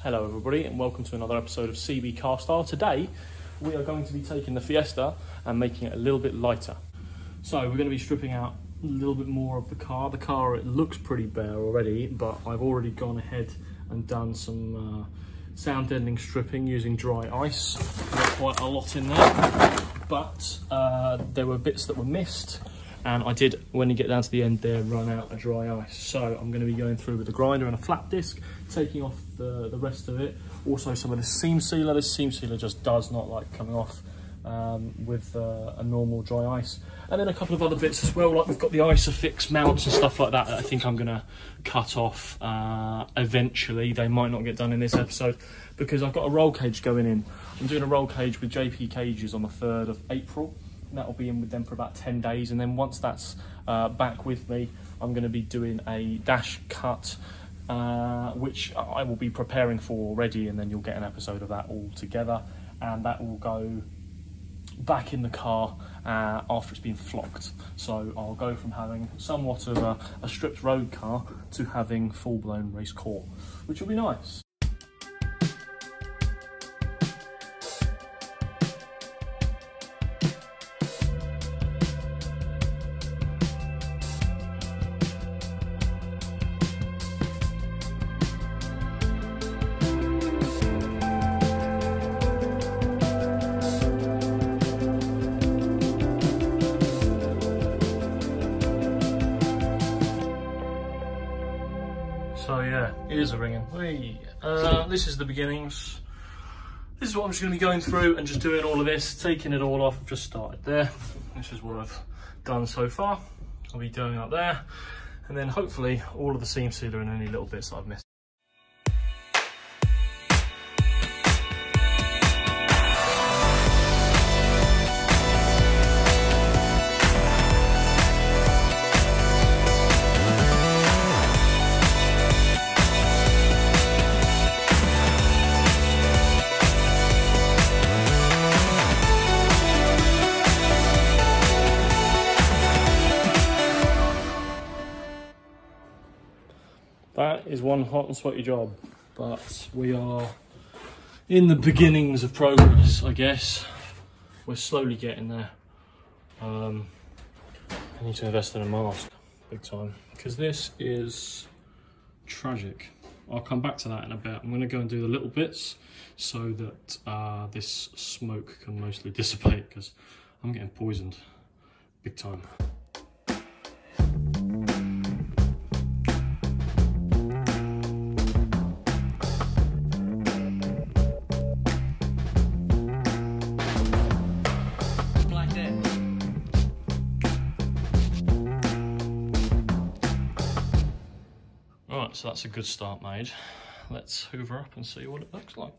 Hello everybody and welcome to another episode of CB Car Style. Today we are going to be taking the Fiesta and making it a little bit lighter. So we're going to be stripping out a little bit more of the car. The car, it looks pretty bare already, but I've already gone ahead and done some sound deadening stripping using dry ice. Got quite a lot in there, but there were bits that were missed. And I did, when you get down to the end there, run out of dry ice. So I'm going to be going through with a grinder and a flat disc, taking off the rest of it. Also some of the seam sealer. This seam sealer just does not like coming off with a normal dry ice. And then a couple of other bits as well, like we've got the Isofix mounts and stuff like that I think I'm going to cut off eventually. They might not get done in this episode because I've got a roll cage going in. I'm doing a roll cage with JP Cages on the 3rd of April. That'll be in with them for about 10 days, and then once that's back with me, I'm going to be doing a dash cut, which I will be preparing for already, and then you'll get an episode of that all together, and that will go back in the car after it's been flocked. So I'll go from having somewhat of a stripped road car to having full-blown race core, which will be nice. So yeah, ears are ringing. This is the beginnings. This is what I'm just going to be going through and just doing all of this, taking it all off. I've just started there. This is what I've done so far. I'll be doing up there, and then hopefully all of the seam sealer and any little bits that I've missed. That is one hot and sweaty job, but we are in the beginnings of progress, I guess. We're slowly getting there. I need to invest in a mask, big time, because this is tragic. I'll come back to that in a bit. I'm going to go and do the little bits so that this smoke can mostly dissipate, because I'm getting poisoned, big time. Right, so that's a good start made. Let's hoover up and see what it looks like.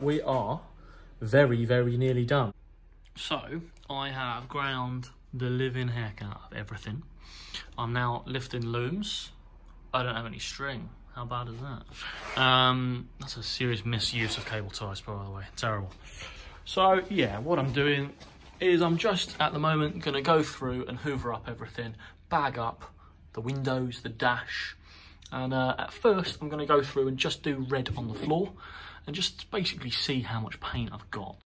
We are very, very nearly done. So, I have ground the living heck out of everything. I'm now lifting looms. I don't have any string. How bad is that? That's a serious misuse of cable ties, by the way. Terrible. So, yeah, what I'm doing is I'm just, at the moment, going to go through and hoover up everything, bag up the windows, the dash, and at first I'm going to go through and just do red on the floor, and just basically see how much paint I've got.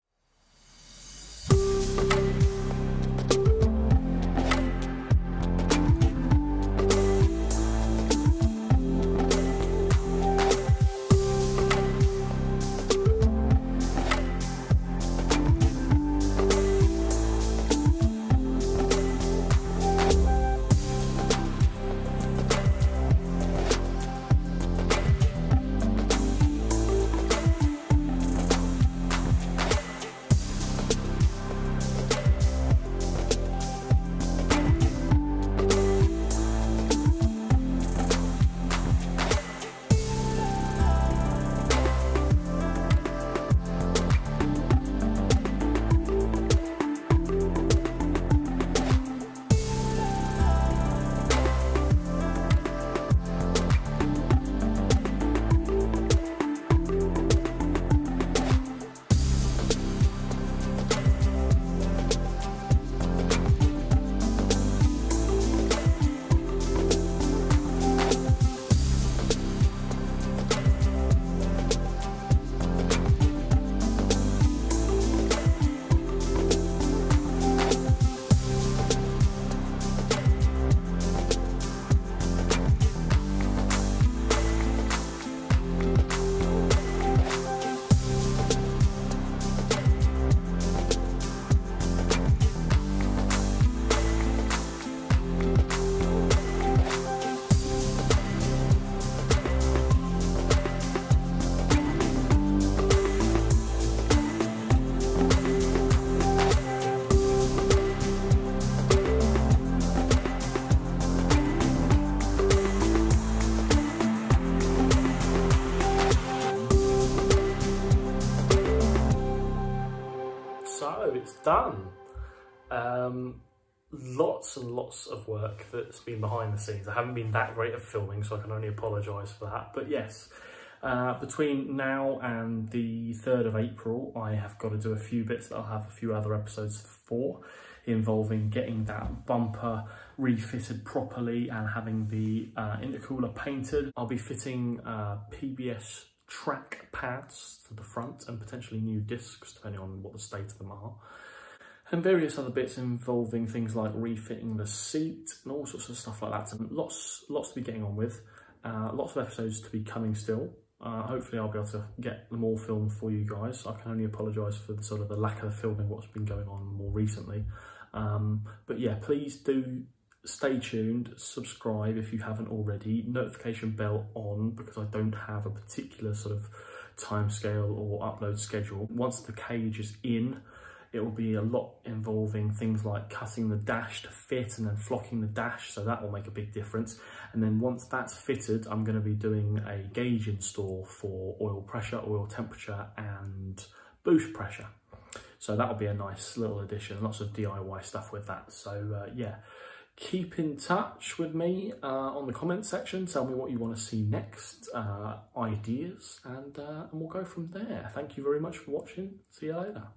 done. Lots and lots of work that's been behind the scenes. I haven't been that great at filming, so I can only apologise for that. But yes, between now and the 3rd of April, I have got to do a few bits that I'll have a few other episodes for, involving getting that bumper refitted properly and having the intercooler painted. I'll be fitting PBS track pads to the front and potentially new discs, depending on what the state of them are. And various other bits involving things like refitting the seat and all sorts of stuff like that. And lots to be getting on with. Lots of episodes to be coming still. Hopefully I'll be able to get them all filmed for you guys. I can only apologise for the lack of filming what's been going on more recently. But yeah, please do stay tuned, subscribe if you haven't already, notification bell on, because I don't have a particular sort of timescale or upload schedule. Once the cage is in, it will be a lot involving things like cutting the dash to fit and then flocking the dash, so that will make a big difference. And then once that's fitted, I'm going to be doing a gauge install for oil pressure, oil temperature and boost pressure. So that'll be a nice little addition, lots of DIY stuff with that. So yeah, keep in touch with me on the comment section. Tell me what you want to see next, ideas, and we'll go from there. Thank you very much for watching. See you later.